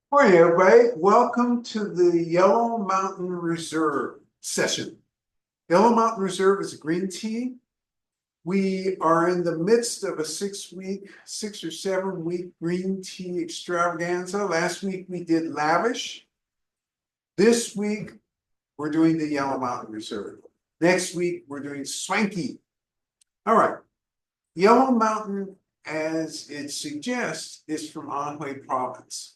Morning, everybody. Welcome to the Yellow Mountain Reserve session. Yellow Mountain Reserve is a green tea. We are in the midst of a 6 or 7 week green tea extravaganza. Last week we did lavish. This week we're doing the Yellow Mountain Reserve. Next week we're doing swanky. All right. Yellow Mountain, as it suggests, is from Anhui Province.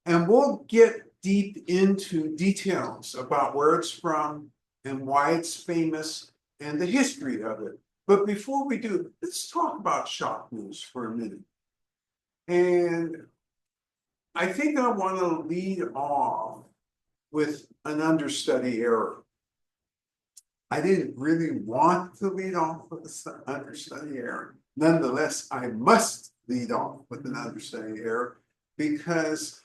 And we'll get deep into details about where it's from and why it's famous and the history of it. But before we do, let's talk about shop news for a minute. And I think I want to lead off with an understudy error. I didn't really want to lead off with an understudy error. Nonetheless, I must lead off with an understudy error because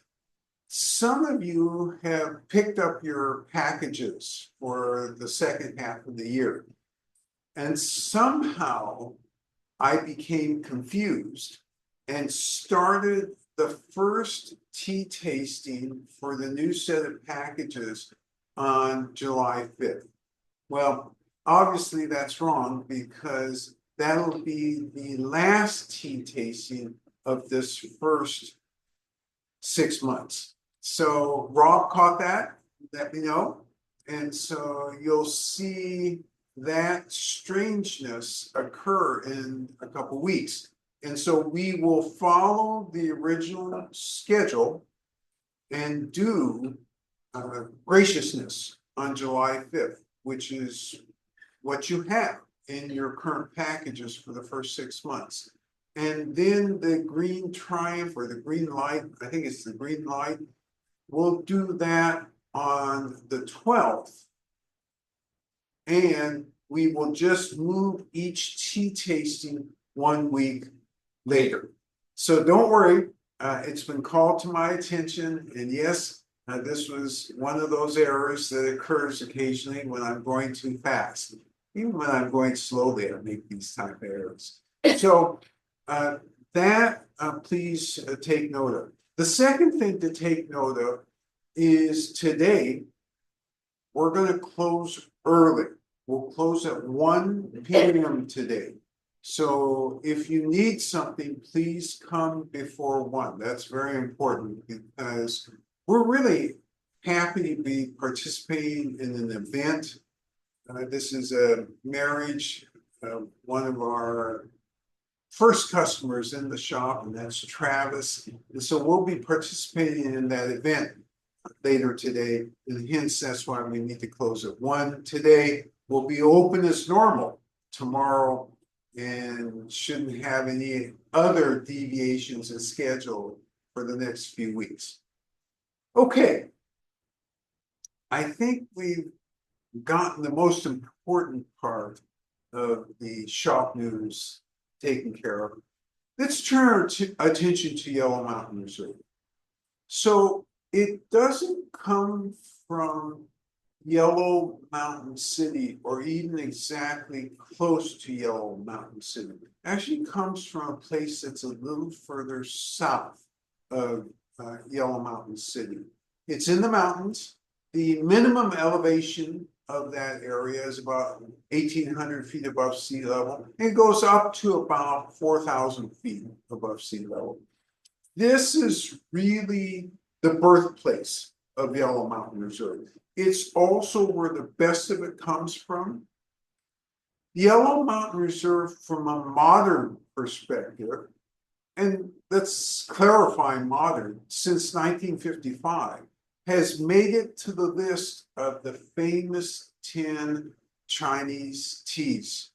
some of you have picked up your packages for the second half of the year. And somehow I became confused and started the first tea tasting for the new set of packages on July 5th. Well, obviously that's wrong because that'll be the last tea tasting of this first 6 months. So Rob caught that, let me know. And so you'll see that strangeness occur in a couple weeks. And so we will follow the original schedule and do graciousness on July 5th, which is what you have in your current packages for the first 6 months. And then the green triumph or the green light, I think it's the green light, we'll do that on the 12th. And we will just move each tea tasting 1 week later. So don't worry, it's been called to my attention. And yes, this was one of those errors that occurs occasionally when I'm going too fast. Even when I'm going slowly, I make these type of errors. So please take note of. The second thing to take note of is today, we're going to close early. We'll close at 1 p.m. today. So if you need something, please come before 1. That's very important because we're really happy to be participating in an event. This is a marriage, one of our first customers in the shop, and that's Travis. And so we'll be participating in that event later today. And hence, that's why we need to close at 1 today. We'll be open as normal tomorrow and shouldn't have any other deviations in schedule for the next few weeks. Okay. I think we've gotten the most important part of the shop news taken care of. Let's turn our attention to Yellow Mountain Reserve. So it doesn't come from Yellow Mountain City or even exactly close to Yellow Mountain City. It actually comes from a place that's a little further south of Yellow Mountain City. It's in the mountains. The minimum elevation of that area is about 1,800 feet above sea level. It goes up to about 4,000 feet above sea level. This is really the birthplace of Yellow Mountain Reserve. It's also where the best of it comes from. Yellow Mountain Reserve, from a modern perspective, and let's clarify modern, since 1955, has made it to the list of the famous 10 Chinese teas.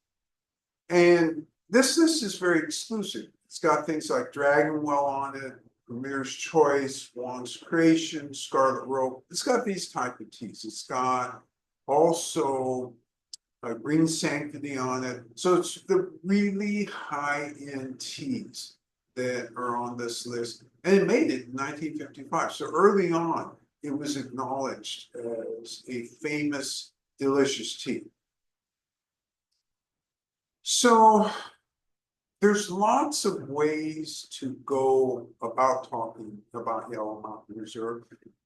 And this list is very exclusive. It's got things like Dragon Well on it, Premier's Choice, Wong's Creation, Scarlet Rope. It's got these type of teas. It's got also Green Sanctity on it. So it's the really high-end teas that are on this list. And it made it in 1955. So early on, it was acknowledged as a famous, delicious tea. So there's lots of ways to go about talking about Yellow Mountain Reserve,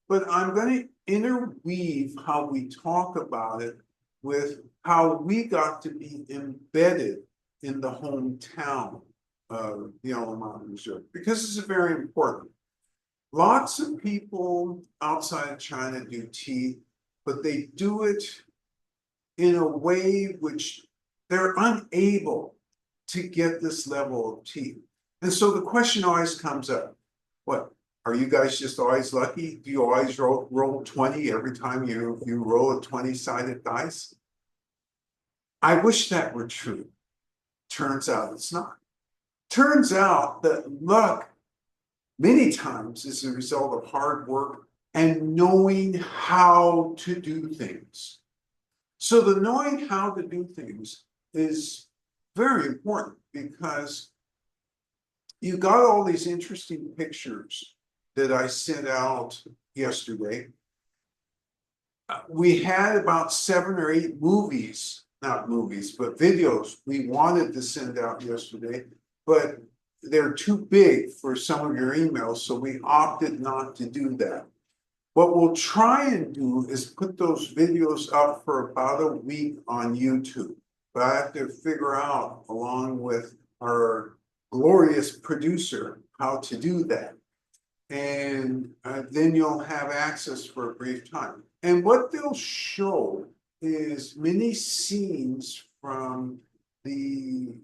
but I'm going to interweave how we talk about it with how we got to be embedded in the hometown of Yellow Mountain Reserve, because this is very important. Lots of people outside of China do tea, but they do it in a way which they're unable to get this level of tea. And so the question always comes up, what, are you guys just always lucky? Do you always roll 20 every time you roll a 20-sided dice? I wish that were true. Turns out it's not. Turns out that luck many times is a result of hard work and knowing how to do things. So the knowing how to do things is very important, because you got all these interesting pictures that I sent out yesterday. We had about 7 or 8 movies, not movies, but videos we wanted to send out yesterday, but they're too big for some of your emails, so we opted not to do that. What we'll try and do is put those videos up for about a week on YouTube. But I have to figure out, along with our glorious producer, how to do that. And then you'll have access for a brief time. And what they'll show is many scenes from the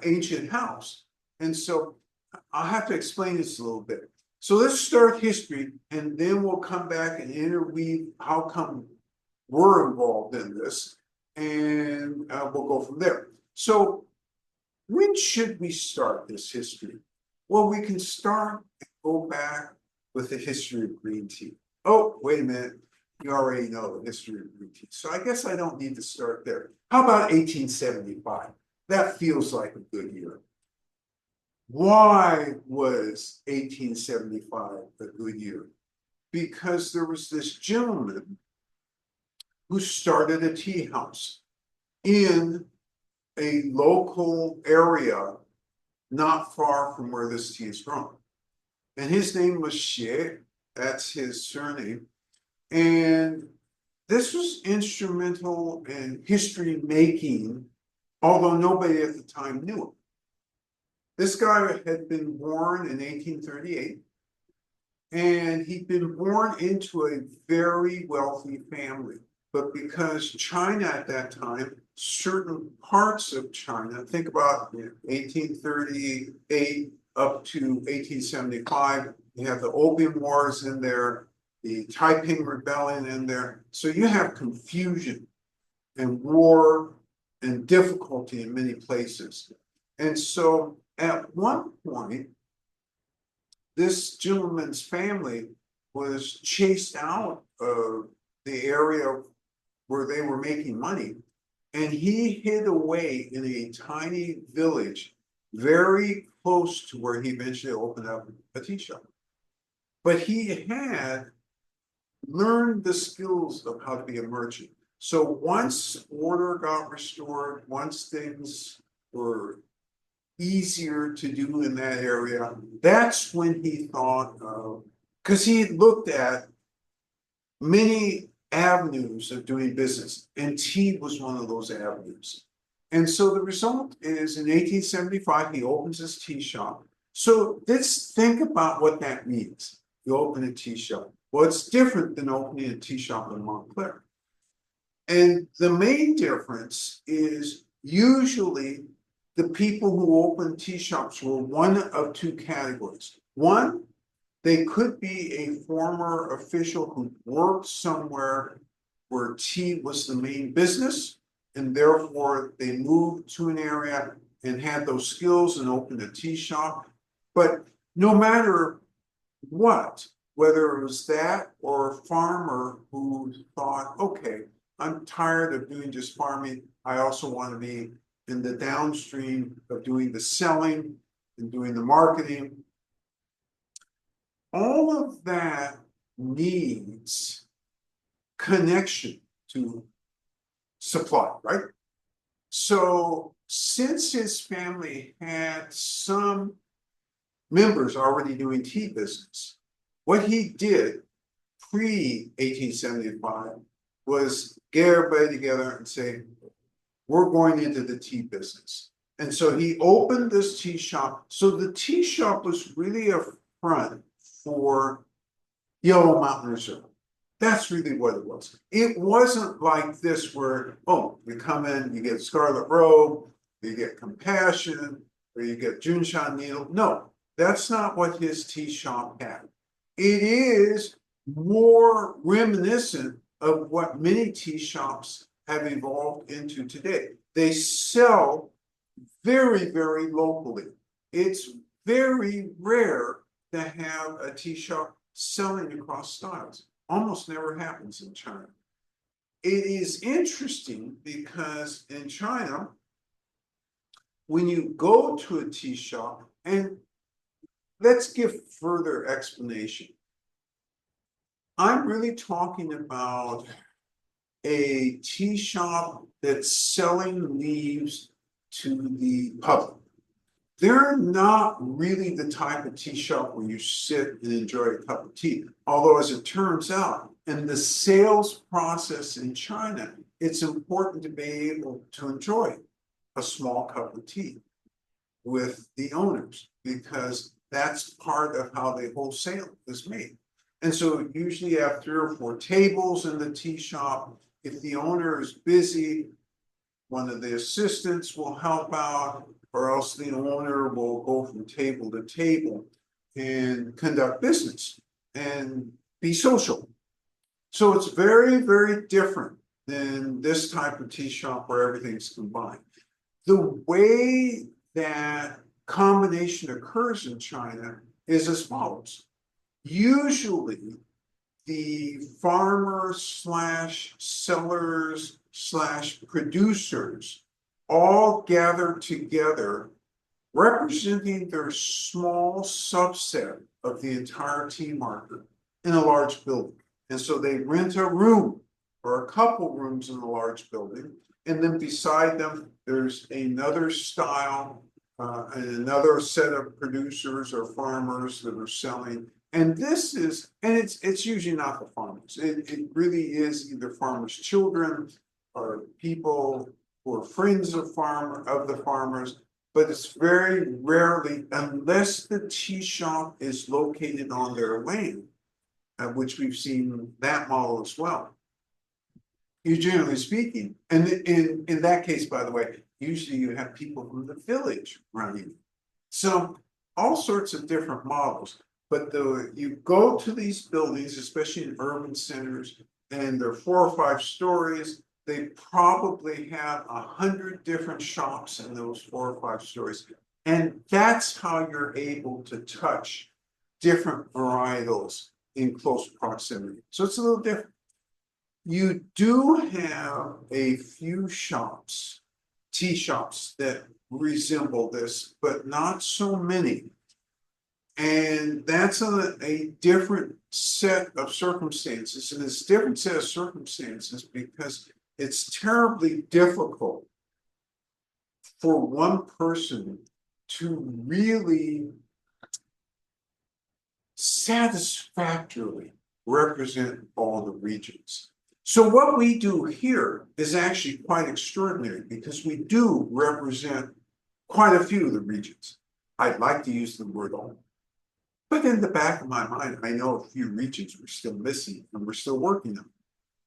ancient house. And so I'll have to explain this a little bit. So let's start history, and then we'll come back and interweave how come we're involved in this, and we'll go from there. So when should we start this history? Well, we can start and go back with the history of green tea. Oh, wait a minute. You already know the history of green tea. So I guess I don't need to start there. How about 1875? That feels like a good year. Why was 1875 a good year? Because there was this gentleman who started a tea house in a local area not far from where this tea is grown. And his name was Xie, that's his surname. And this was instrumental in history making, although nobody at the time knew it. This guy had been born in 1838, and he'd been born into a very wealthy family. But because China at that time, certain parts of China, think about 1838 up to 1875, you have the Opium Wars in there, the Taiping Rebellion in there. So you have confusion and war and difficulty in many places. And so at one point, this gentleman's family was chased out of the area where they were making money, and he hid away in a tiny village very close to where he eventually opened up a tea shop. But he had learned the skills of how to be a merchant. So once order got restored, once things were easier to do in that area, that's when he thought of, because he looked at many avenues of doing business, and tea was one of those avenues. And so the result is in 1875, he opens his tea shop. So let's think about what that means. You open a tea shop. Well, it's different than opening a tea shop in Montclair. And the main difference is usually the people who open tea shops were one of 2 categories. One, they could be a former official who worked somewhere where tea was the main business, and therefore they moved to an area and had those skills and opened a tea shop. But no matter what, whether it was that or a farmer who thought, okay, I'm tired of doing just farming, I also want to be in the downstream of doing the selling and doing the marketing. All of that needs connection to supply, right? So since his family had some members already doing tea business, what he did pre-1875 was get everybody together and say, we're going into the tea business. And so he opened this tea shop. So the tea shop was really a front for Yellow Mountain Reserve. That's really what it was. It wasn't like this where, oh, you come in, you get Scarlet Robe, you get Compassion, or you get Junshan Needle. No, that's not what his tea shop had. It is more reminiscent of what many tea shops have evolved into today. They sell very, very locally. It's very rare to have a tea shop selling across styles. Almost never happens in China. It is interesting because in China, when you go to a tea shop, and let's give further explanation. I'm really talking about a tea shop that's selling leaves to the public. They're not really the type of tea shop where you sit and enjoy a cup of tea. Although, as it turns out, in the sales process in China, it's important to be able to enjoy a small cup of tea with the owners, because that's part of how the wholesale is made. And so usually you have 3 or 4 tables in the tea shop. If the owner is busy, one of the assistants will help out, or else the owner will go from table to table and conduct business and be social. So it's very, very different than this type of tea shop where everything's combined. The way that combination occurs in China is as follows. Usually, the farmers slash sellers slash producers all gather together, representing their small subset of the entire tea market in a large building. And so they rent a room or a couple rooms in a large building, and then beside them, there's another style and another set of producers or farmers that are selling. And this is, and it's usually not the farmers. It really is either farmers' children or people who are friends of the farmers, but it's very rarely, unless the tea shop is located on their land, which we've seen that model as well. Generally speaking, and in that case, by the way, usually you have people from the village running. So all sorts of different models. But you go to these buildings, especially in urban centers, and they're 4 or 5 stories. They probably have 100 different shops in those 4 or 5 stories. And that's how you're able to touch different varietals in close proximity. So it's a little different. You do have a few shops, tea shops, that resemble this, but not so many. And that's a different set of circumstances. And it's a different set of circumstances because it's terribly difficult for one person to really satisfactorily represent all the regions. So what we do here is actually quite extraordinary because we do represent quite a few of the regions. I'd like to use the word all. But in the back of my mind, I know a few regions we're still missing and we're still working on.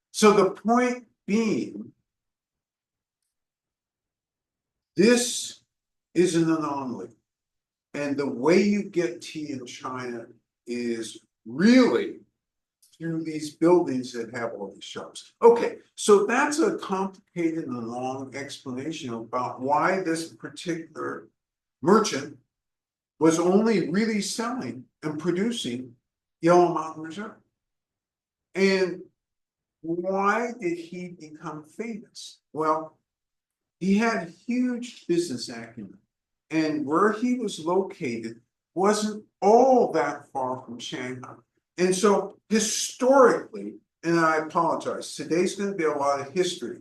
So the point being, this is an anomaly. And the way you get tea in China is really through these buildings that have all these shops. Okay, so that's a complicated and long explanation about why this particular merchant was only really selling and producing Yellow Mountain Reserve. And why did he become famous? Well, he had huge business acumen, and where he was located wasn't all that far from Shanghai. And so historically, and I apologize, today's going to be a lot of history,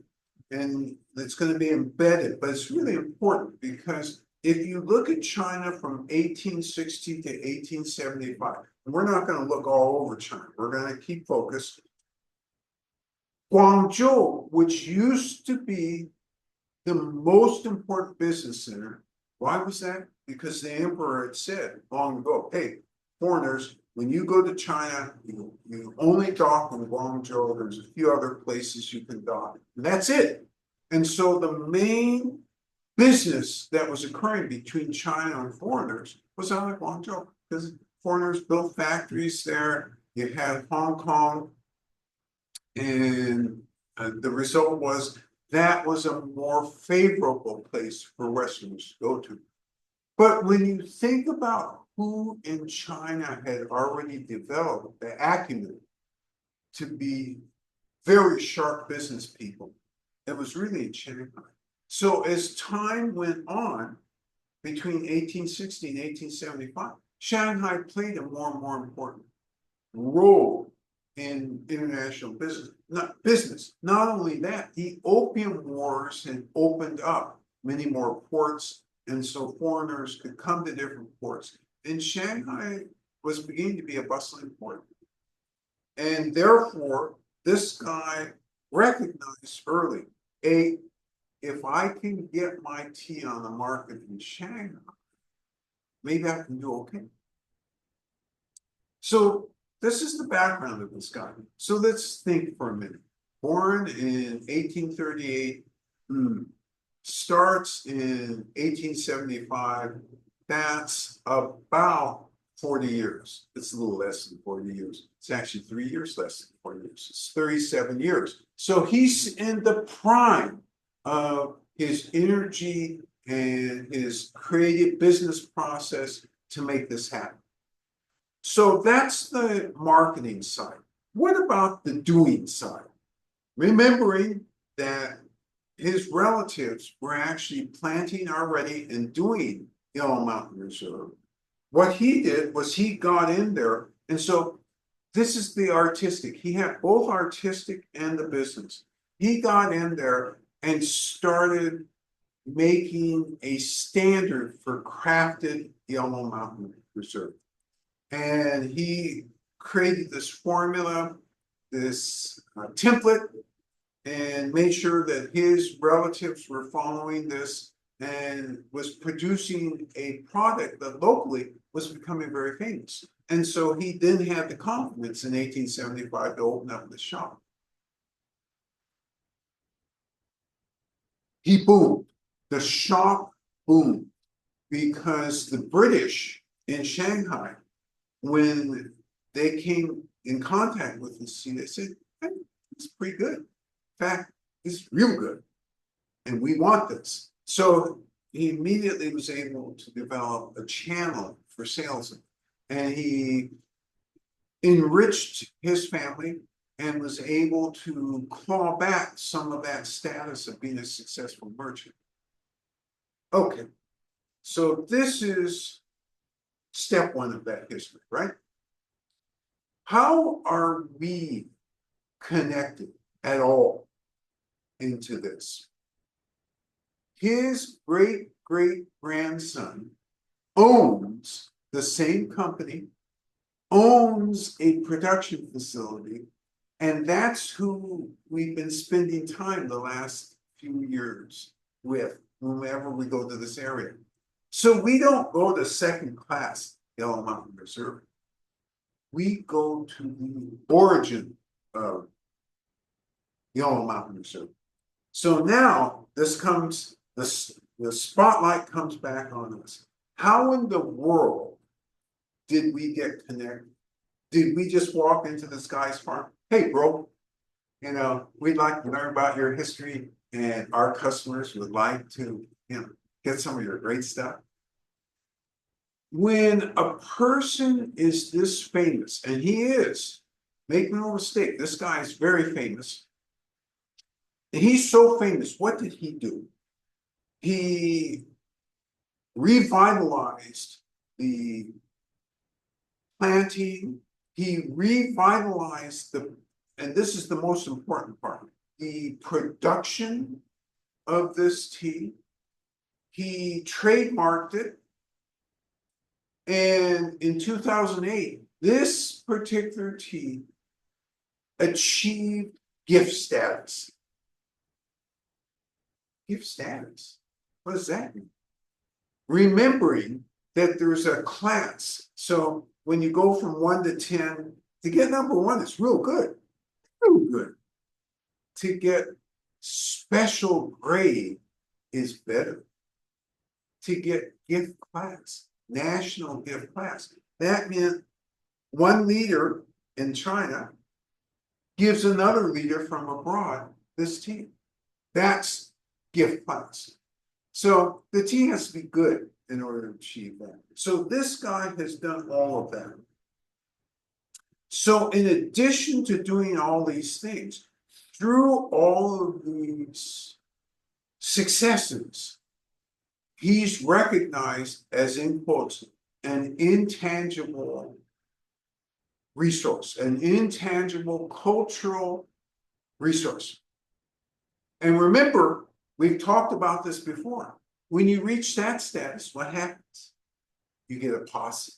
and it's going to be embedded, but it's really important because if you look at China from 1860 to 1875, and we're not going to look all over China, we're going to keep focused. Guangzhou, which used to be the most important business center, why was that? Because the emperor had said long ago, hey, foreigners, when you go to China, you only dock in Guangzhou. There's a few other places you can dock. And that's it. And so the main business that was occurring between China and foreigners was out of Guangzhou because foreigners built factories there. You had Hong Kong, and the result was that was a more favorable place for Westerners to go to. But when you think about who in China had already developed the acumen to be very sharp business people, it was really in Shanghai. So as time went on, between 1860 and 1875, Shanghai played a more and more important role in international business. Not only that, the Opium Wars had opened up many more ports, and so foreigners could come to different ports. And Shanghai was beginning to be a bustling port. And therefore, this guy recognized early, if I can get my tea on the market in Shanghai, maybe I can do okay. So this is the background of this guy. So let's think for a minute. Born in 1838, starts in 1875. That's about 40 years. It's a little less than 40 years. It's actually 3 years less than 40 years. It's 37 years. So he's in the prime of his energy and his creative business process to make this happen. So that's the marketing side. What about the doing side? Remembering that his relatives were actually planting already and doing Yellow Mountain Reserve. What he did was he got in there, and so this is the artistic. He had both artistic and the business. He got in there and started making a standard for crafted Yellow Mountain Reserve. And he created this formula, this template, and made sure that his relatives were following this and was producing a product that locally was becoming very famous. And so he then had the confidence in 1875 to open up the shop. He boomed. The shop boomed because the British in Shanghai, when they came in contact with this scene, they said, hey, it's pretty good. In fact, it's real good. And we want this. So he immediately was able to develop a channel for sales. And he enriched his family and was able to claw back some of that status of being a successful merchant. Okay, so this is step one of that history, right? How are we connected at all into this? His great-great-grandson owns the same company, owns a production facility, and that's who we've been spending time the last few years with whenever we go to this area. So we don't go to second class Yellow Mountain Reserve. We go to the origin of Yellow Mountain Reserve. So now this comes, the spotlight comes back on us. How in the world did we get connected? Did we just walk into this guy's farm? Hey, bro, you know, we'd like to learn about your history, and our customers would like to, you know, get some of your great stuff. When a person is this famous, and he is, make no mistake, this guy is very famous. And he's so famous, what did he do? He revitalized the planting, he revitalized the, and this is the most important part, the production of this tea. He trademarked it. And in 2008, this particular tea achieved gift status. Gift status. What does that mean? Remembering that there's a class. So when you go from 1 to 10, to get number 1 is real good. Real good. To get special grade is better. To get gift class, national gift class. That meant one leader in China gives another leader from abroad this tea. That's gift class. So the tea has to be good in order to achieve that. So this guy has done all of that. So in addition to doing all these things, through all of these successes, he's recognized as, in quotes, an intangible resource, an intangible cultural resource. And remember, we've talked about this before. When you reach that status, what happens? You get a posse.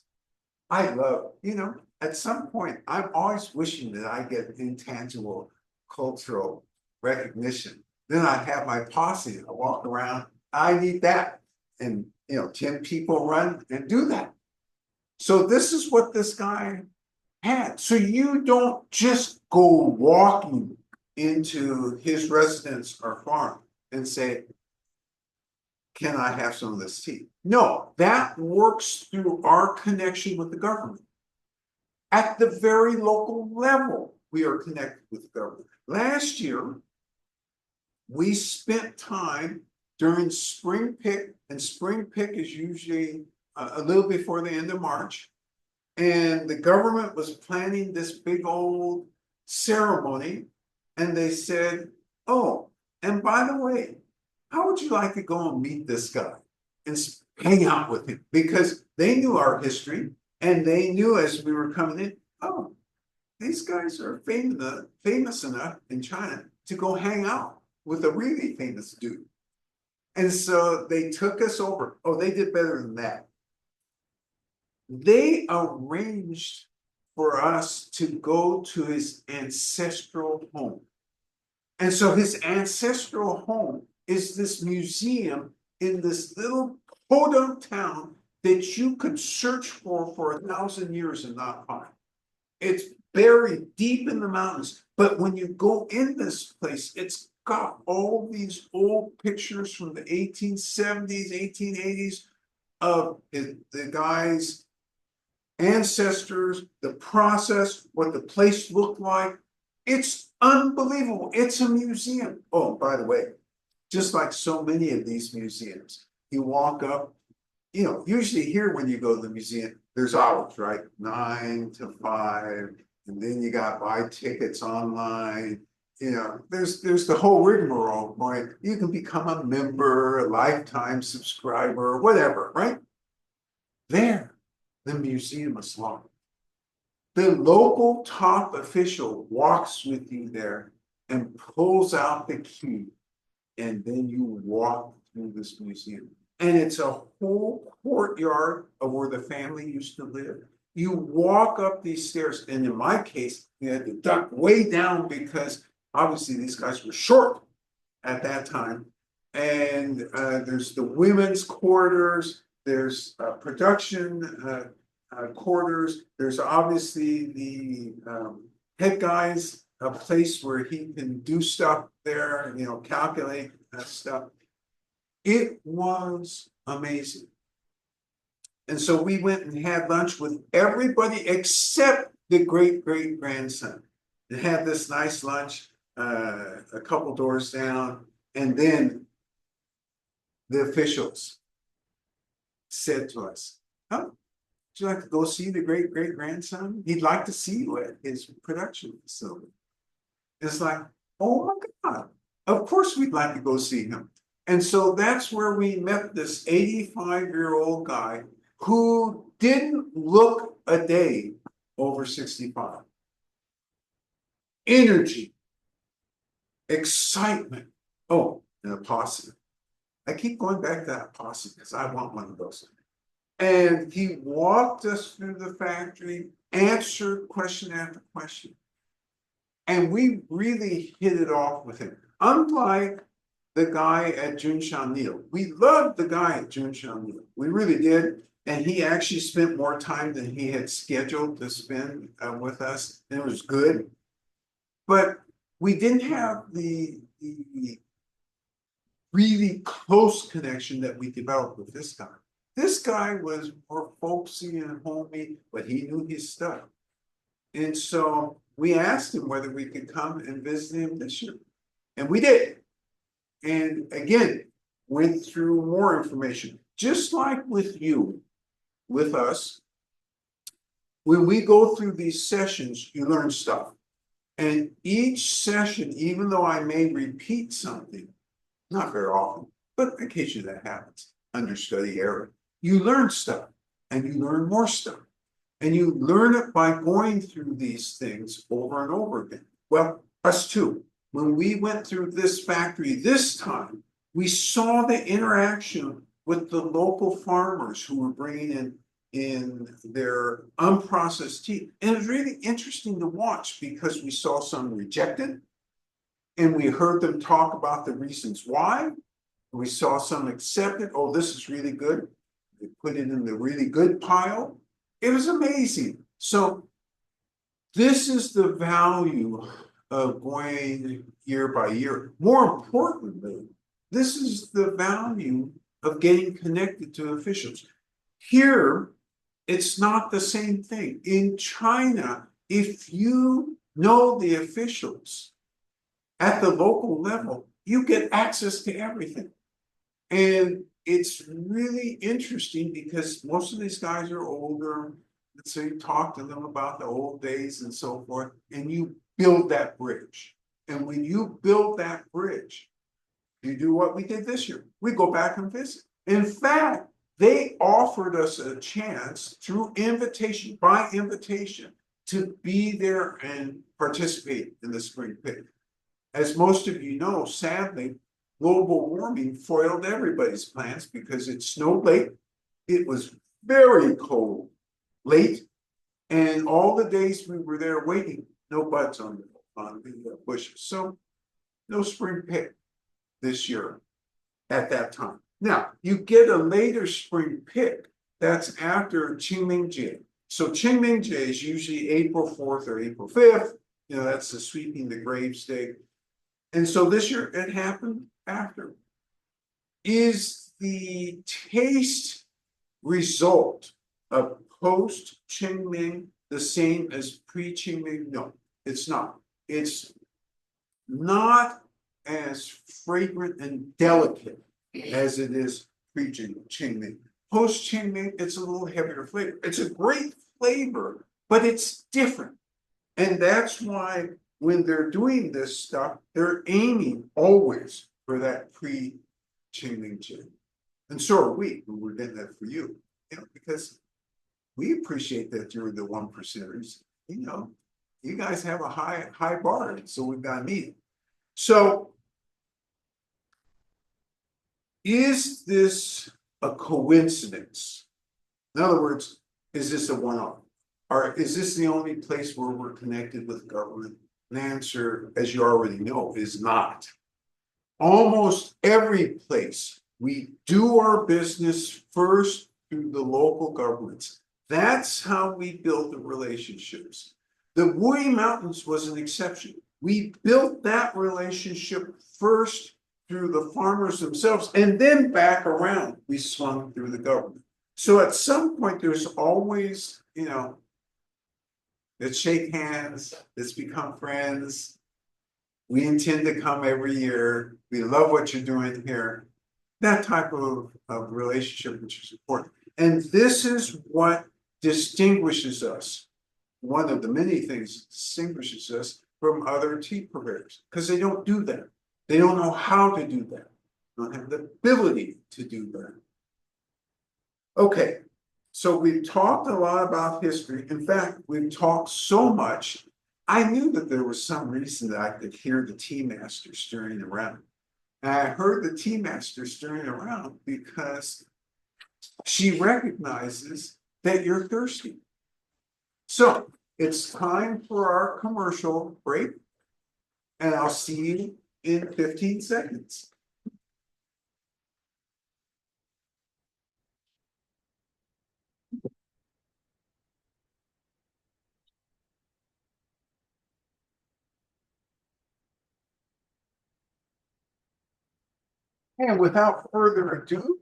I love, at some point, I'm always wishing that I get intangible cultural recognition. Then I have my posse. I walk around. I need that. And, 10 people run and do that. So this is what this guy had. So you don't just go walking into his residence or farm and say, can I have some of this tea? No, that works through our connection with the government. At the very local level, we are connected with the government. Last year, we spent time during spring pick, and spring pick is usually a little before the end of March. And the government was planning this big old ceremony. And they said, oh, and by the way, how would you like to go and meet this guy and hang out with him? Because they knew our history, and they knew as we were coming in, oh, these guys are famous enough in China to go hang out with a really famous dude. And so they took us over. Oh, they did better than that. They arranged for us to go to his ancestral home. And so his ancestral home is this museum in this little podunk town that you could search for 1,000 years and not find. It's buried deep in the mountains. But when you go in this place, it's got all these old pictures from the 1870s, 1880s of the guy's ancestors, the process, what the place looked like. It's unbelievable. It's a museum. Oh, by the way, just like so many of these museums, you walk up, usually here when you go to the museum, there's hours, right? 9 to 5, and then you got buy tickets online. There's the whole rigmarole, right? You can become a member, a lifetime subscriber, whatever, right? There, the museum is locked. The local top official walks with you there and pulls out the key, and then you walk through this museum. And it's a whole courtyard of where the family used to live. You walk up these stairs, and in my case, you had to duck way down because obviously these guys were short at that time. And there's the women's quarters, there's production quarters, there's obviously the head guy's a place where he can do stuff there, calculate stuff. It was amazing. And so we went and had lunch with everybody except the great-great-grandson. And had this nice lunch a couple doors down. And then the officials said to us, oh, would you like to go see the great-great-grandson? He'd like to see you at his production facility. It's like, oh my God, of course we'd like to go see him. And so that's where we met this 85-year-old guy who didn't look a day over 65. Energy, excitement. Oh, and a posse. I keep going back to that posse because I want one of those. And he walked us through the factory, answered question after question. And we really hit it off with him. Unlike the guy at Junshan Neil. We loved the guy at Junshan Neil. We really did. And he actually spent more time than he had scheduled to spend with us. And it was good. But we didn't have the really close connection that we developed with this guy. This guy was more folksy and homey, but he knew his stuff. And so we asked him whether we could come and visit him this year. And we did. And again, went through more information. Just like with you, with us, when we go through these sessions, you learn stuff. And each session, even though I may repeat something, not very often, but occasionally that happens, understudy error, you learn stuff and you learn more stuff. And you learn it by going through these things over and over again. Well, us too. When we went through this factory this time, we saw the interaction with the local farmers who were bringing in their unprocessed tea. And it was really interesting to watch because we saw some rejected and we heard them talk about the reasons why. We saw some accepted. Oh, this is really good. They put it in the really good pile. It was amazing. So this is the value of going year by year. More importantly, this is the value of getting connected to officials. Here, it's not the same thing. In China, if you know the officials at the local level, you get access to everything. And it's really interesting because most of these guys are older. So you talk to them about the old days and so forth, and you build that bridge. And when you build that bridge, you do what we did this year. We go back and visit. In fact, they offered us a chance through invitation, by invitation, to be there and participate in the spring picnic. As most of you know, sadly, global warming foiled everybody's plans because it snowed late. It was very cold late. And all the days we were there waiting, no buds on the bushes. So no spring pick this year at that time. Now, you get a later spring pick that's after Qingmingjie. So Qingmingjie is usually April 4th or April 5th. You know, that's the sweeping the graves day. And so this year it happened after. Is the taste result of post-Qingming the same as pre-Qingming? No, it's not. It's not as fragrant and delicate as it is pre-Qingming. Post-Qingming, it's a little heavier flavor. It's a great flavor, but it's different. And that's why when they're doing this stuff, they're aiming always for that pre-Qingming gin. And so are we when we're getting that for you, because we appreciate that you're the 1%ers. You guys have a high bar, so we've got to meet it. So is this a coincidence? In other words, is this a one-off? Or is this the only place where we're connected with government? The answer, as you already know, is not. Almost every place we do our business first through the local governments. That's how we built the relationships. The Wuyi Mountains was an exception. We built that relationship first through the farmers themselves, and then back around, we swung through the government. So at some point, there's always, let's shake hands, let's become friends. We intend to come every year. We love what you're doing here. That type of relationship, which is important. And this is what distinguishes us. One of the many things that distinguishes us from other tea purveyors, because they don't do that. They don't know how to do that. They don't have the ability to do that. Okay, so we've talked a lot about history. In fact, we've talked so much I knew that there was some reason that I could hear the tea master stirring around. And I heard the tea master stirring around because she recognizes that you're thirsty. So it's time for our commercial break, and I'll see you in 15 seconds. And without further ado,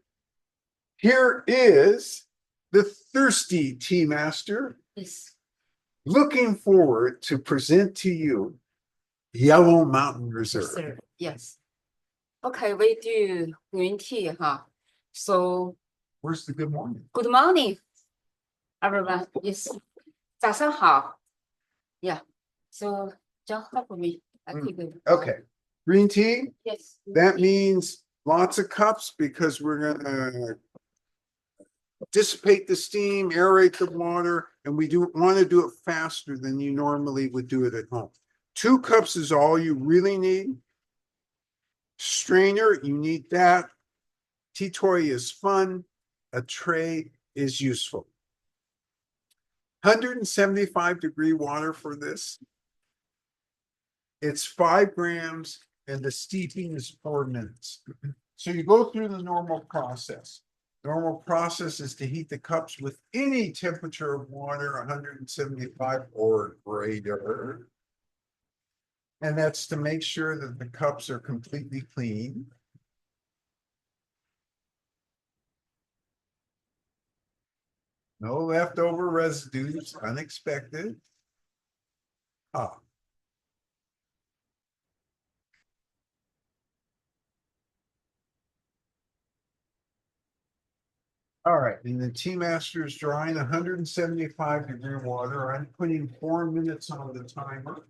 here is the thirsty tea master. Yes. Looking forward to present to you Yellow Mountain Reserve. Sir, yes. Okay, we do green tea, huh? So Where's the good morning? good morning, everyone. Yes. 早上好. Yeah. So John, help me. I take it. Okay. Green tea, Yes. that means lots of cups because we're gonna dissipate the steam, aerate the water, and we do want to do it faster than you normally would do it at home. 2 cups is all you really need. Strainer, you need that. Tea toy is fun. A tray is useful. 175-degree water for this. It's 5 grams and the steeping is 4 minutes. So you go through the normal process. Normal process is to heat the cups with any temperature of water, 175 or greater. And that's to make sure that the cups are completely clean. No leftover residues, unexpected. Ah. All right, and the tea master is drawing 175-degree water. I'm putting 4 minutes on the timer.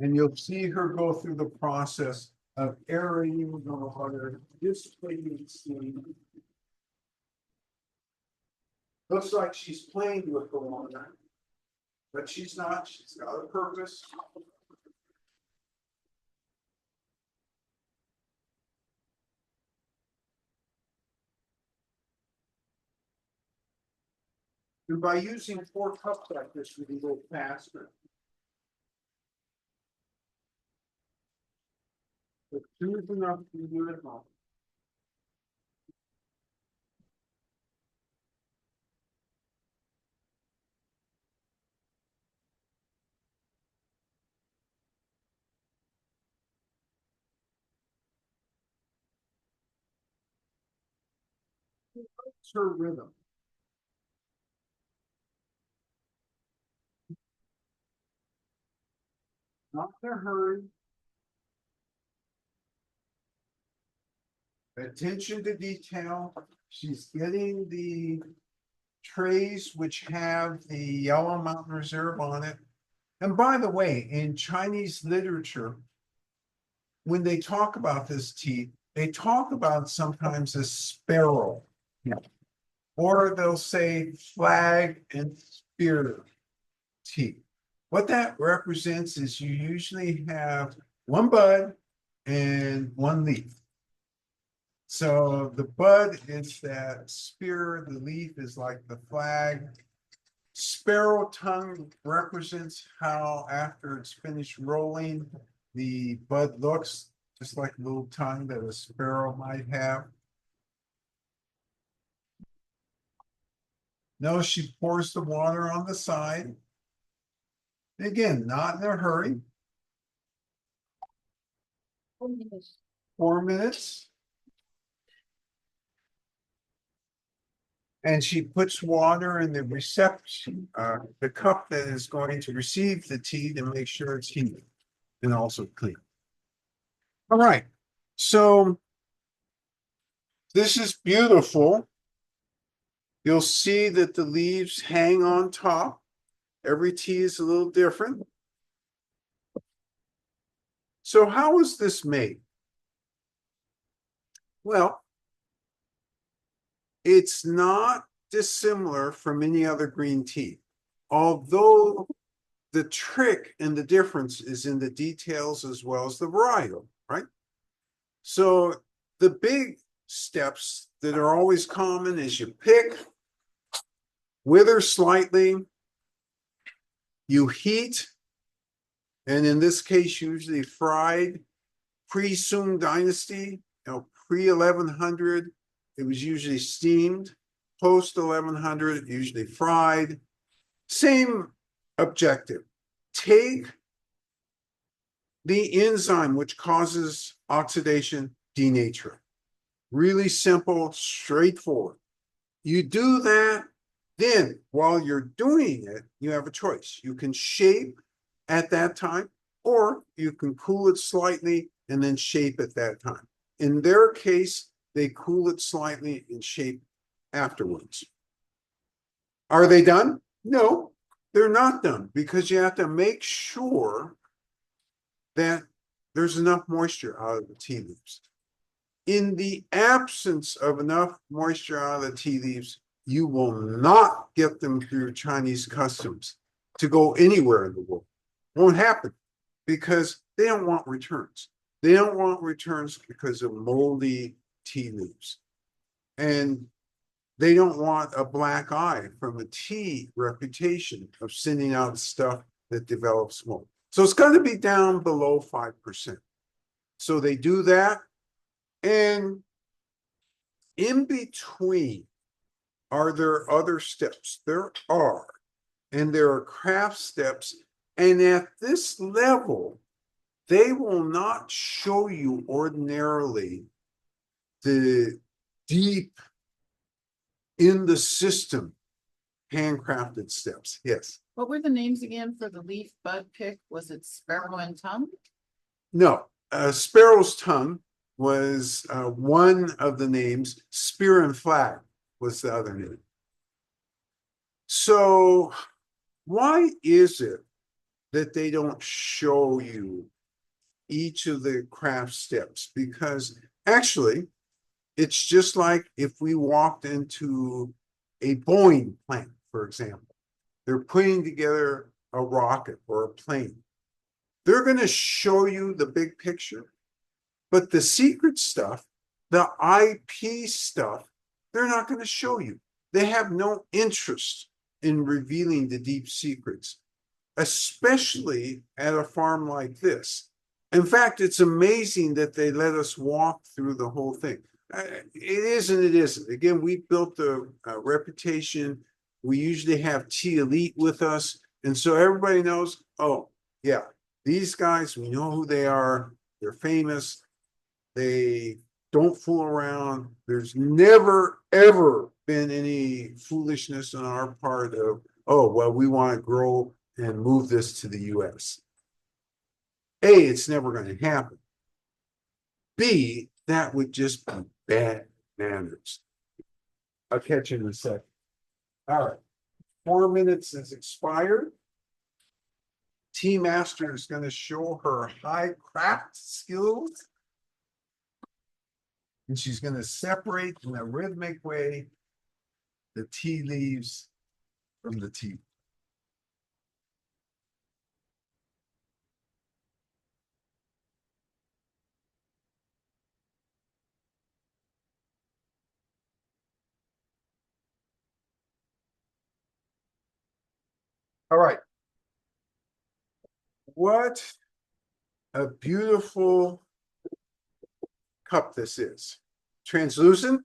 And you'll see her go through the process of aerating the water, dissipating steam. Looks like she's playing with the water, but she's not. She's got a purpose. And by using 4 cups like this, we can go faster. But 2 is enough to do it home. It's her rhythm. Not in a hurry. Attention to detail. She's getting the trays which have the Yellow Mountain Reserve on it. And by the way, in Chinese literature, when they talk about this tea, they talk about sometimes a sparrow. Or they'll say flag and spear tea. What that represents is you usually have 1 bud and 1 leaf. So the bud is that spear, the leaf is like the flag. Sparrow tongue represents how after it's finished rolling, the bud looks just like a little tongue that a sparrow might have. No, she pours the water on the side. Again, not in a hurry. 4 minutes. 4 minutes. And she puts water in the reception, the cup that is going to receive the tea to make sure it's heated and also clean. All right, so this is beautiful. You'll see that the leaves hang on top. Every tea is a little different. So how is this made? Well, it's not dissimilar from any other green tea, although the trick and the difference is in the details as well as the varietal, right? So the big steps that are always common is you pick, wither slightly, you heat, and in this case, usually fried, pre-Sung Dynasty, pre-1100, it was usually steamed, post-1100, usually fried. Same objective. Take the enzyme which causes oxidation, denature it. Really simple, straightforward. You do that, then while you're doing it, you have a choice. You can shape at that time, or you can cool it slightly and then shape at that time. In their case, they cool it slightly and shape afterwards. Are they done? No, they're not done, because you have to make sure that there's enough moisture out of the tea leaves. In the absence of enough moisture out of the tea leaves, you will not get them through Chinese customs to go anywhere in the world. Won't happen, because they don't want returns. They don't want returns because of moldy tea leaves. And they don't want a black eye from a tea reputation of sending out stuff that develops mold. So it's got to be down below 5%. So they do that. And in between, are there other steps? There are. And there are craft steps. And at this level, they will not show you ordinarily the deep in the system handcrafted steps. Yes. What were the names again for the leaf bud pick? Was it sparrow and tongue? No, sparrow's tongue was one of the names. Spear and flag was the other name. So why is it that they don't show you each of the craft steps? Because actually, it's just like if we walked into a Boeing plant, for example. They're putting together a rocket or a plane. They're going to show you the big picture, but the secret stuff, the IP stuff, they're not going to show you. They have no interest in revealing the deep secrets, especially at a farm like this. In fact, it's amazing that they let us walk through the whole thing. It is and it isn't. Again, we built a reputation. We usually have Tea Elite with us. And so everybody knows, oh, yeah, these guys, we know who they are. They're famous. They don't fool around. There's never, ever been any foolishness on our part of, oh, well, we want to grow and move this to the US. A, it's never going to happen. B, that would just be bad manners. I'll catch you in a second. All right. 4 minutes has expired. Tea Master is going to show her high craft skills. And she's going to separate in a rhythmic way the tea leaves from the tea. All right. What a beautiful cup this is. Translucent.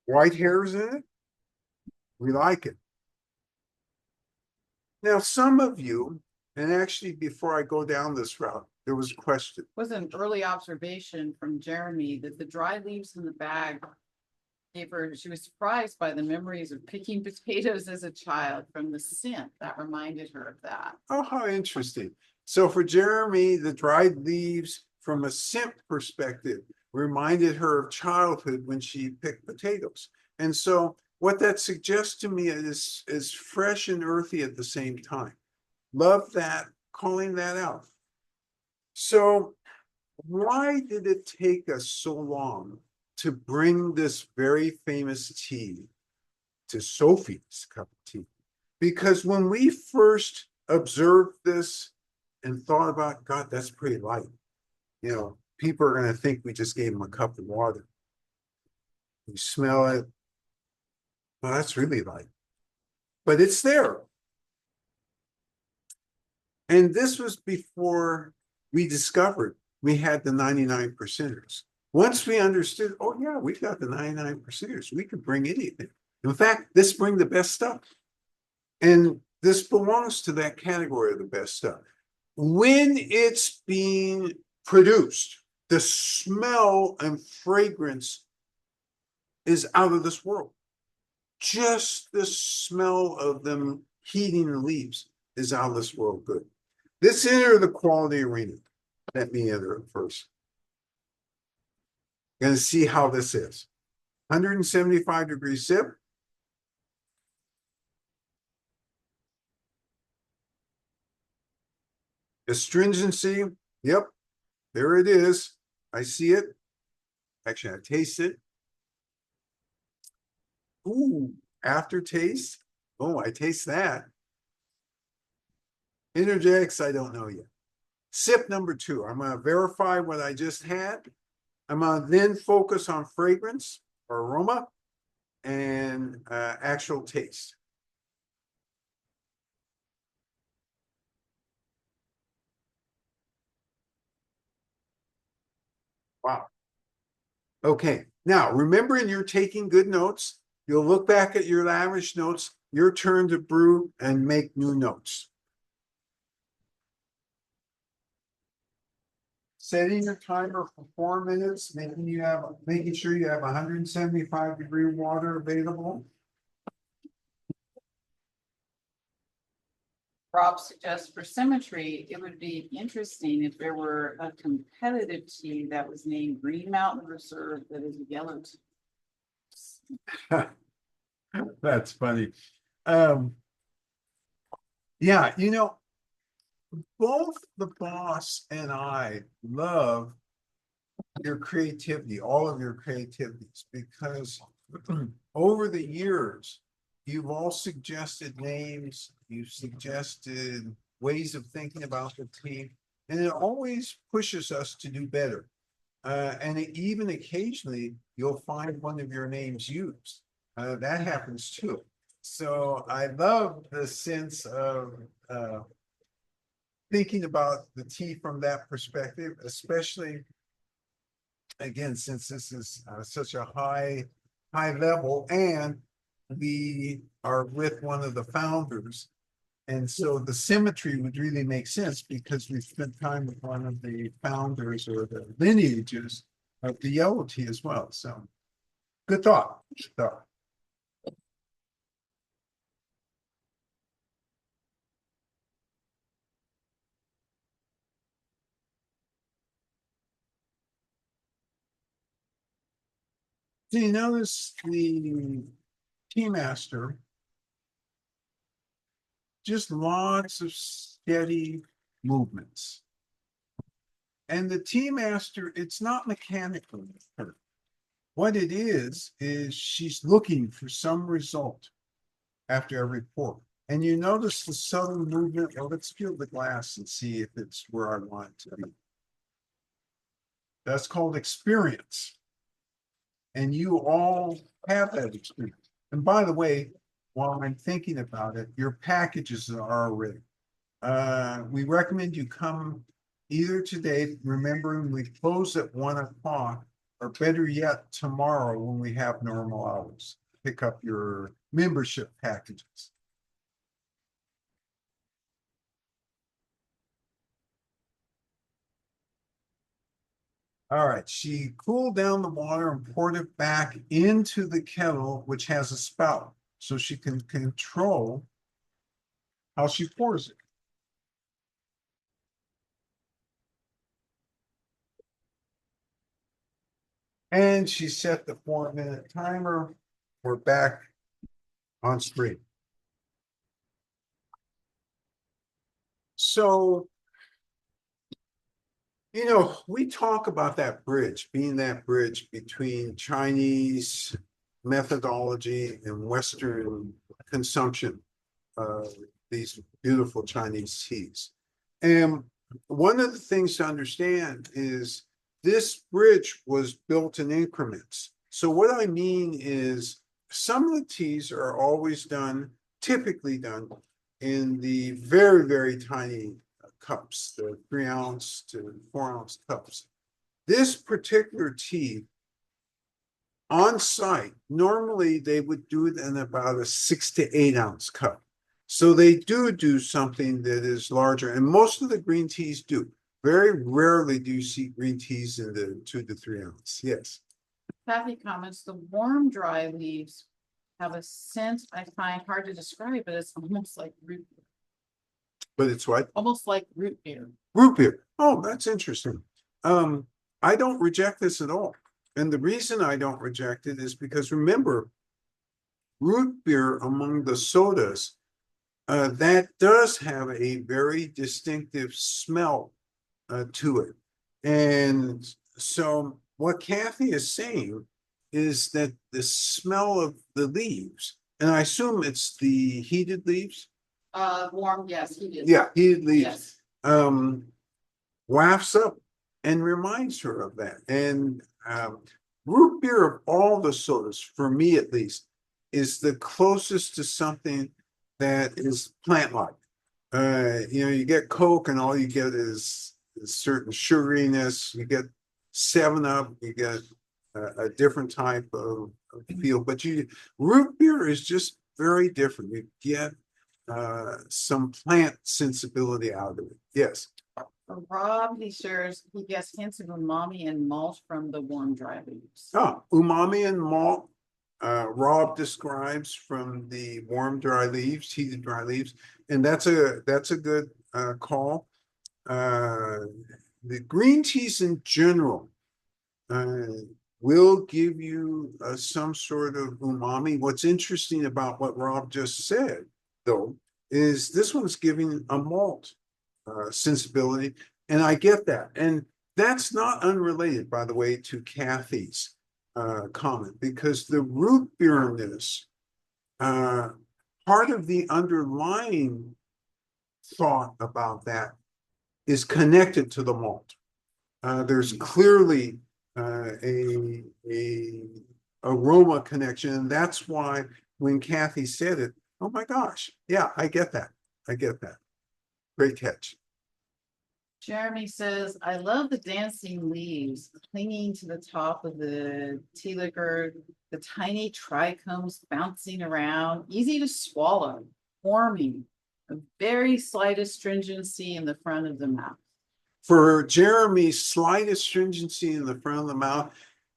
White hairs in it. We like it. Now, some of you, and actually before I go down this route, there was a question. Was an early observation from Jeremy that the dry leaves in the bag gave her, she was surprised by the memories of picking potatoes as a child from the scent that reminded her of that. Oh, how interesting. So for Jeremy, the dried leaves from a scent perspective reminded her of childhood when she picked potatoes. And so what that suggests to me is fresh and earthy at the same time. Love that, calling that out. So why did it take us so long to bring this very famous tea to Sophie's cup of tea? Because when we first observed this and thought about, God, that's pretty light. You know, people are going to think we just gave them a cup of water. You smell it. Well, that's really light. But it's there. And this was before we discovered we had the 99 percenters. Once we understood, oh yeah, we've got the 99 percenters, we could bring anything. In fact, this bring the best stuff. And this belongs to that category of the best stuff. When it's being produced, the smell and fragrance is out of this world. Just the smell of them heating the leaves is out of this world good. Let's enter the quality arena. Let me enter it first. Going to see how this is. 175-degree sip. Astringency. Yep, there it is. I see it. Actually, I taste it. Ooh, aftertaste. Oh, I taste that. Interjects, I don't know yet. Sip number 2. I'm going to verify what I just had. I'm going to then focus on fragrance or aroma and actual taste. Wow. Okay, now remembering you're taking good notes, you'll look back at your lavish notes, your turn to brew and make new notes. Setting your timer for 4 minutes, making sure you have 175-degree water available. Rob suggests for symmetry, it would be interesting if there were a competitive tea that was named Green Mountain Reserve that is a yellow tea. That's funny. Yeah, you know, both the boss and I love your creativity, all of your creativities, because over the years, you've all suggested names, you've suggested ways of thinking about the team, and it always pushes us to do better. And even occasionally, you'll find one of your names used. That happens too. So I love the sense of thinking about the tea from that perspective, especially again, since this is such a high level, and we are with one of the founders. And so the symmetry would really make sense because we spent time with one of the founders or the lineages of the yellow tea as well. So good thought. Good thought. So you notice the tea master, just lots of steady movements. And the tea master, it's not mechanical with her. What it is she's looking for some result after every pour. And you notice the subtle movement. Well, let's peel the glass and see if it's where I want it to be. That's called experience. And you all have that experience. And by the way, while I'm thinking about it, your packages are ready. We recommend you come either today, remembering we close at 1 o'clock, or better yet, tomorrow when we have normal hours. Pick up your membership packages. All right, she cooled down the water and poured it back into the kettle, which has a spout, so she can control how she pours it. And she set the 4-minute timer. We're back on screen. So You know, we talk about that bridge, being that bridge between Chinese methodology and Western consumption of these beautiful Chinese teas. And one of the things to understand is this bridge was built in increments. So what I mean is some of the teas are always done, typically done in the very, very tiny cups, the 3 ounce to 4 ounce cups. This particular tea on site, normally they would do it in about a 6 to 8 ounce cup. So they do something that is larger, and most of the green teas do. Very rarely do you see green teas in the 2 to 3 ounce. Yes. Kathy comments, the warm dry leaves have a scent I find hard to describe, but it's almost like root, But it's what? almost like root beer. Root beer. Oh, that's interesting. I don't reject this at all. And the reason I don't reject it is because remember, root beer among the sodas, that does have a very distinctive smell to it. And so what Kathy is saying is that the smell of the leaves, and I assume it's the heated leaves. Warm, yes, he did. Yeah, heated leaves. Yes. Wafts up and reminds her of that. And root beer of all the sodas, for me at least, is the closest to something that is plant-like. You know, you get Coke and all you get is certain sugariness. You get 7-Up, you get a different type of feel. But root beer is just very different. You get some plant sensibility out of it. Yes. For Rob, he shares, he gets hints of umami and malt from the warm dry leaves. Oh, umami and malt. Rob describes from the warm dry leaves, heated dry leaves, and that's a good call. The green teas in general will give you some sort of umami. What's interesting about what Rob just said, though, is this one's giving a malt sensibility, and I get that. And that's not unrelated, by the way, to Kathy's comment, because the root beerness, part of the underlying thought about that is connected to the malt. There's clearly a aroma connection, and that's why when Kathy said it, oh my gosh, yeah, I get that. I get that. Great catch. Jeremy says, I love the dancing leaves clinging to the top of the tea liquor, the tiny trichomes bouncing around, easy to swallow, warming, a very slight astringency in the front of the mouth. For Jeremy, slight astringency in the front of the mouth,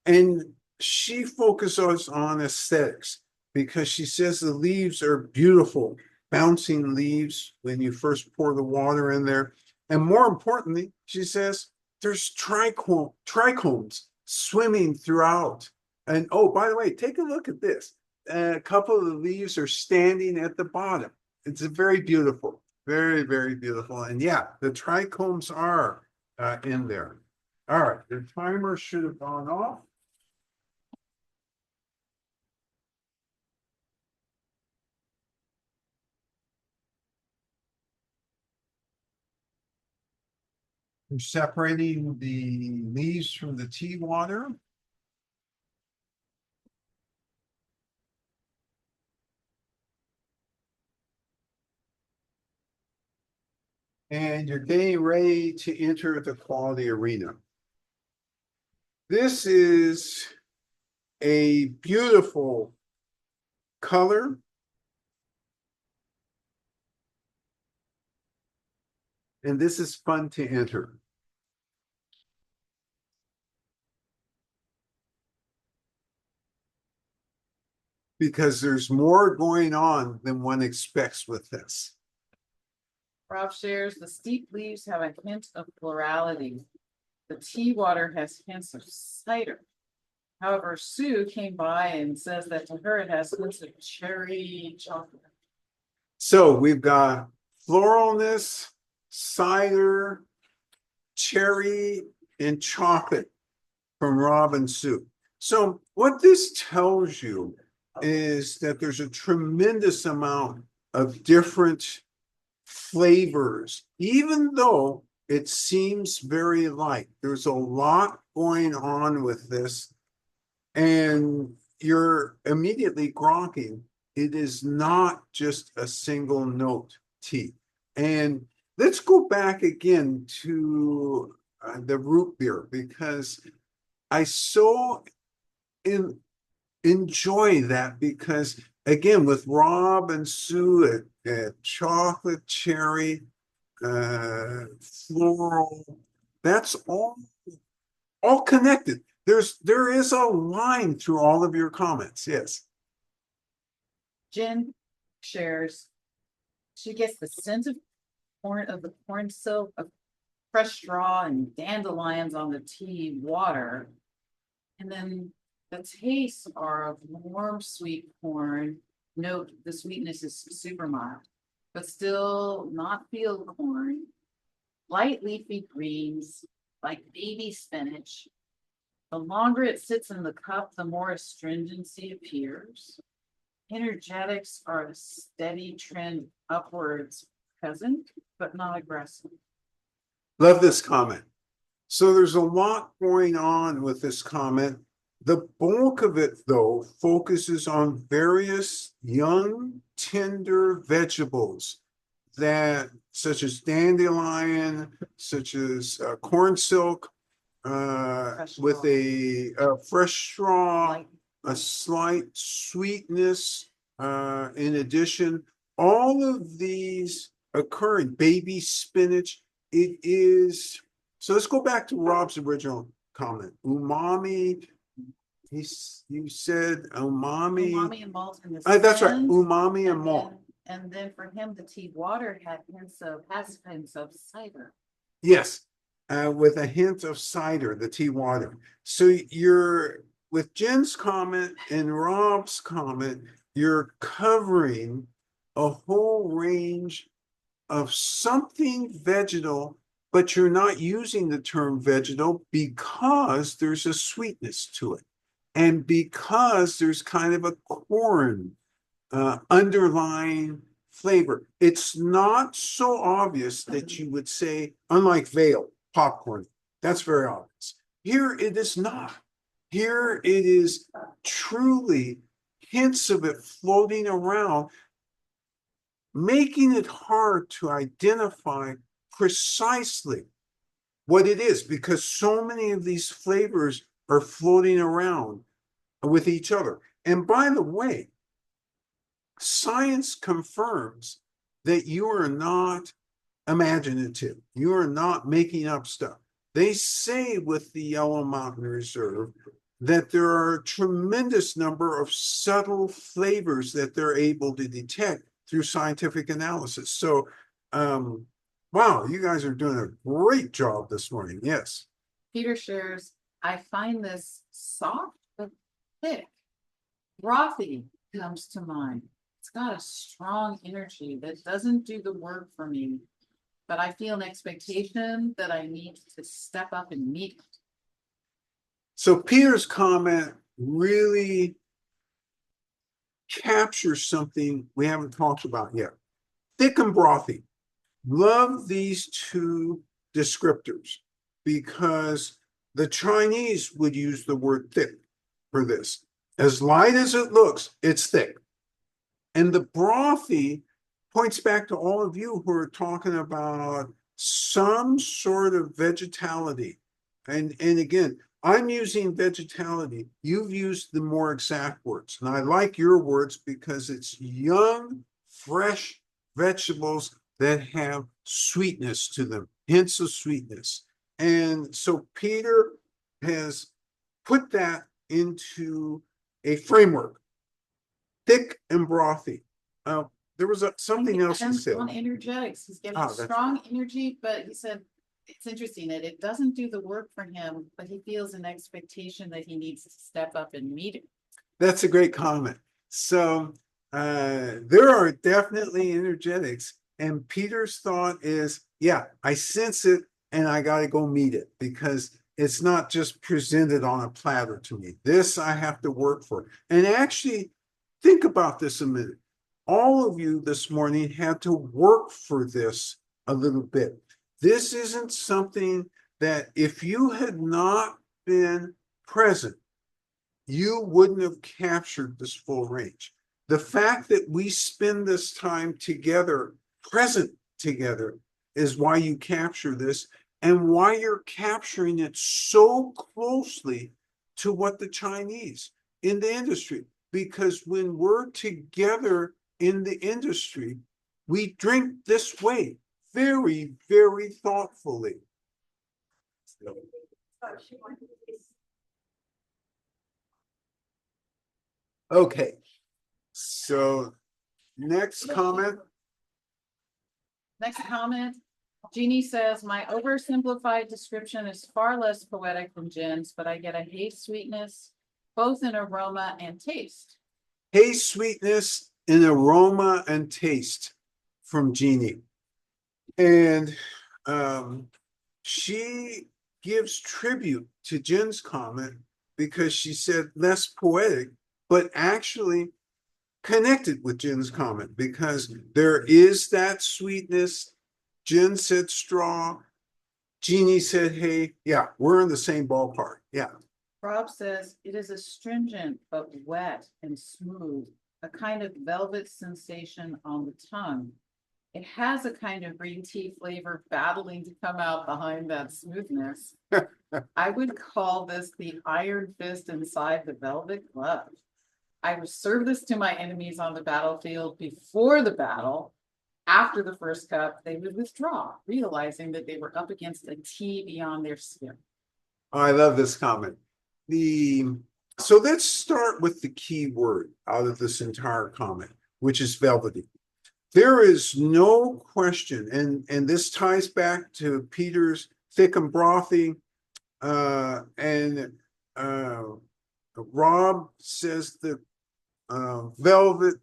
and she focuses on aesthetics because she says the leaves are beautiful, bouncing leaves when you first pour the water in there. And more importantly, she says there's trichomes swimming throughout. And oh, by the way, take a look at this. A couple of the leaves are standing at the bottom. It's very beautiful, very, very beautiful. And yeah, the trichomes are in there. All right, the timer should have gone off. We're separating the leaves from the tea water. And you're getting ready to enter the quality arena. This is a beautiful color. And this is fun to enter. Because there's more going on than one expects with this. Rob shares, the steep leaves have a hint of plurality. The tea water has hints of cider. However, Sue came by and says that to her it has hints of cherry chocolate. So we've got floralness, cider, cherry and chocolate from Rob and Sue. So what this tells you is that there's a tremendous amount of different flavors, even though it seems very light. There's a lot going on with this, and you're immediately grokking. It is not just a single note tea. And let's go back again to the root beer, because I so enjoy that, because again, with Rob and Sue at chocolate, cherry, floral, that's all connected. There is a line through all of your comments. Yes. Jen shares, she gets the scent of the corn silk, of fresh straw and dandelions on the tea water. And then the tastes are of warm, sweet corn. Note the sweetness is super mild, but still not field corn. Light leafy greens, like baby spinach. The longer it sits in the cup, the more astringency appears. Energetics are a steady trend upwards, present, but not aggressive. Love this comment. So there's a lot going on with this comment. The bulk of it, though, focuses on various young, tender vegetables that, such as dandelion, such as corn silk, with a fresh straw, Like, a slight sweetness. In addition, all of these occurring, baby spinach. It is. So let's go back to Rob's original comment. Umami. You said umami. umami and malt in the That's right. scent, Umami and malt. and then for him, the tea water has hints of cider. Yes, with a hint of cider, the tea water. So you're, with Jen's comment and Rob's comment, you're covering a whole range of something vegetal, but you're not using the term vegetal because there's a sweetness to it. And because there's kind of a corn underlying flavor. It's not so obvious that you would say, unlike Vale, popcorn, that's very obvious. Here it is not. Here it is truly hints of it floating around, making it hard to identify precisely what it is, because so many of these flavors are floating around with each other. And by the way, science confirms that you are not imaginative. You are not making up stuff. They say with the Yellow Mountain Reserve that there are a tremendous number of subtle flavors that they're able to detect through scientific analysis. So, wow, you guys are doing a great job this morning. Yes. Peter shares, I find this soft but thick. Frothy comes to mind. It's got a strong energy that doesn't do the work for me, but I feel an expectation that I need to step up and meet it. So Peter's comment really captures something we haven't talked about yet. Thick and brothy. Love these two descriptors because the Chinese would use the word thick for this. As light as it looks, it's thick. And the brothy points back to all of you who are talking about some sort of vegetality. And again, I'm using vegetality. You've used the more exact words. And I like your words because it's young, fresh vegetables that have sweetness to them, hints of sweetness. And so Peter has put that into a framework. Thick and brothy. There was something else he said. On energetics, he's getting That's strong energy, but he said it's interesting that it doesn't do the work for him, but he feels an expectation that he needs to step up and meet it. That's a great comment. So there are definitely energetics, and Peter's thought is, yeah, I sense it. and I gotta go meet it because it's not just presented on a platter to me. This I have to work for. And actually, think about this a minute. All of you this morning had to work for this a little bit. This isn't something that if you had not been present, you wouldn't have captured this full range. The fact that we spend this time together, present together, is why you capture this and why you're capturing it so closely to what the Chinese in the industry. Because when we're together in the industry, we drink this way very, very thoughtfully. Okay, so next comment. Next comment, Jeannie says, my oversimplified description is far less poetic than Jen's, but I get a haze sweetness, both in aroma and taste. Haze sweetness in aroma and taste from Jeannie. And she gives tribute to Jen's comment because she said less poetic, but actually connected with Jen's comment because there is that sweetness. Jen said straw. Jeannie said, hey, yeah, we're in the same ballpark. Yeah. Rob says, it is astringent, but wet and smooth, a kind of velvet sensation on the tongue. It has a kind of green tea flavor battling to come out behind that smoothness. I would call this the iron fist inside the velvet glove. I would serve this to my enemies on the battlefield before the battle. After the first cup, they would withdraw, realizing that they were up against a tea beyond their skill. I love this comment. So let's start with the key word out of this entire comment, which is velvety. There is no question, and this ties back to Peter's thick and brothy, and Rob says that velvet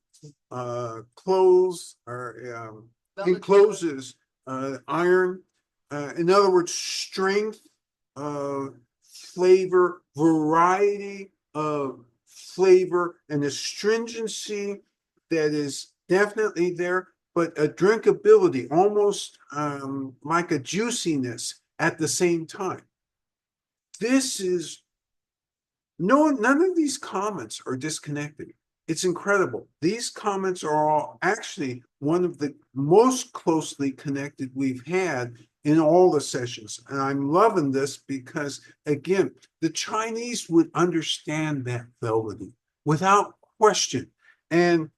clothes or encloses iron. In other words, strength, flavor, variety of flavor, and astringency that is definitely there, but a drinkability, almost like a juiciness at the same time. This is none of these comments are disconnected. It's incredible. These comments are all actually one of the most closely connected we've had in all the sessions. And I'm loving this because, again, the Chinese would understand that velvety without question. And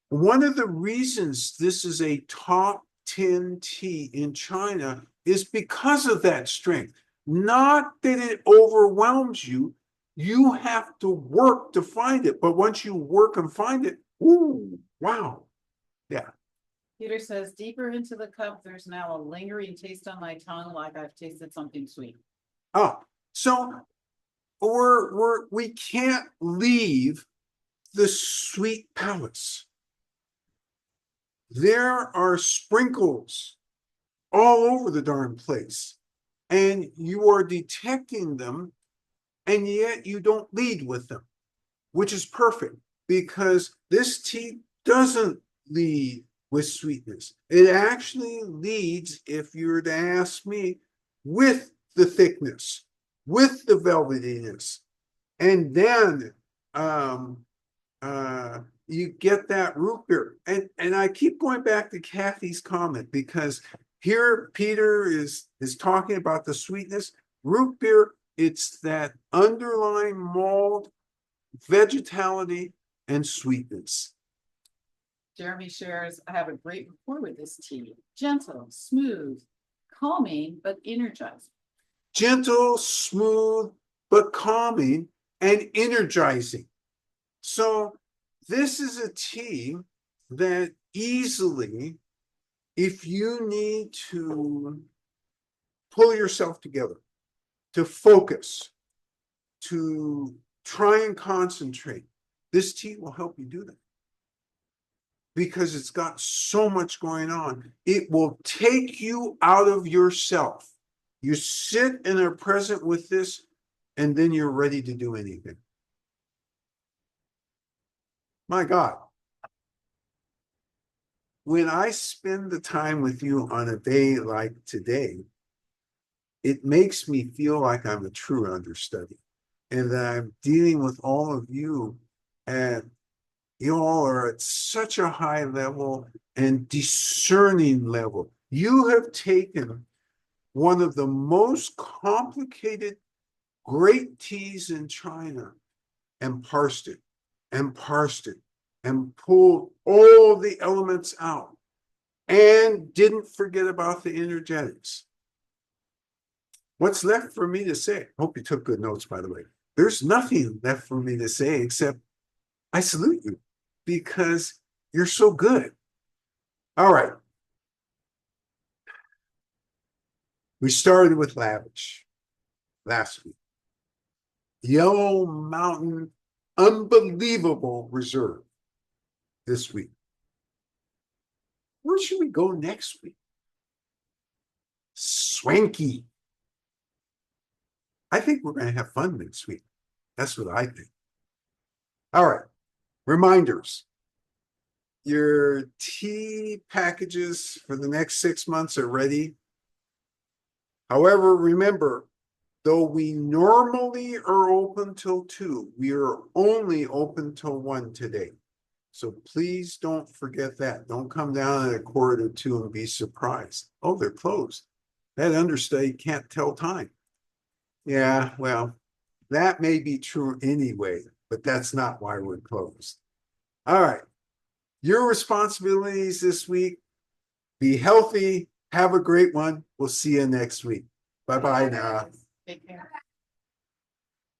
one of the reasons this is a top 10 tea in China is because of that strength. Not that it overwhelms you. You have to work to find it. But once you work and find it, ooh, wow. Yeah. Peter says, deeper into the cup, there's now a lingering taste on my tongue like I've tasted something sweet. Oh, so we can't leave the sweet palace. There are sprinkles all over the darn place, and you are detecting them, and yet you don't lead with them, which is perfect because this tea doesn't lead with sweetness. It actually leads, if you were to ask me, with the thickness, with the velvetiness, and then you get that root beer. And I keep going back to Kathy's comment because here Peter is talking about the sweetness. Root beer, it's that underlying malt, vegetality, and sweetness. Jeremy shares, I have a great rapport with this tea. Gentle, smooth, calming, but energizing. Gentle, smooth, but calming and energizing. So this is a tea that easily, if you need to pull yourself together, to focus, to try and concentrate, this tea will help you do that. Because it's got so much going on. It will take you out of yourself You sit and are present with this, and then you're ready to do anything. My God. When I spend the time with you on a day like today, it makes me feel like I'm a true understudy and that I'm dealing with all of you, and you all are at such a high level and discerning level. You have taken one of the most complicated great teas in China and parsed it and parsed it and pulled all the elements out and didn't forget about the energetics. What's left for me to say? Hope you took good notes, by the way. There's nothing left for me to say except I salute you because you're so good. All right. We started with lavish last week. Yellow Mountain, unbelievable reserve this week. Where should we go next week? Swanky. I think we're going to have fun next week. That's what I think. All right. Reminders. Your tea packages for the next 6 months are ready. However, remember, though we normally are open till 2, we are only open till 1 today. So please don't forget that. Don't come down at 1:45 and be surprised. Oh, they're closed. That understudy can't tell time. Yeah, well, that may be true anyway, but that's not why we're closed. All right. Your responsibilities this week, be healthy, have a great one. We'll see you next week. Bye-bye now. Take care.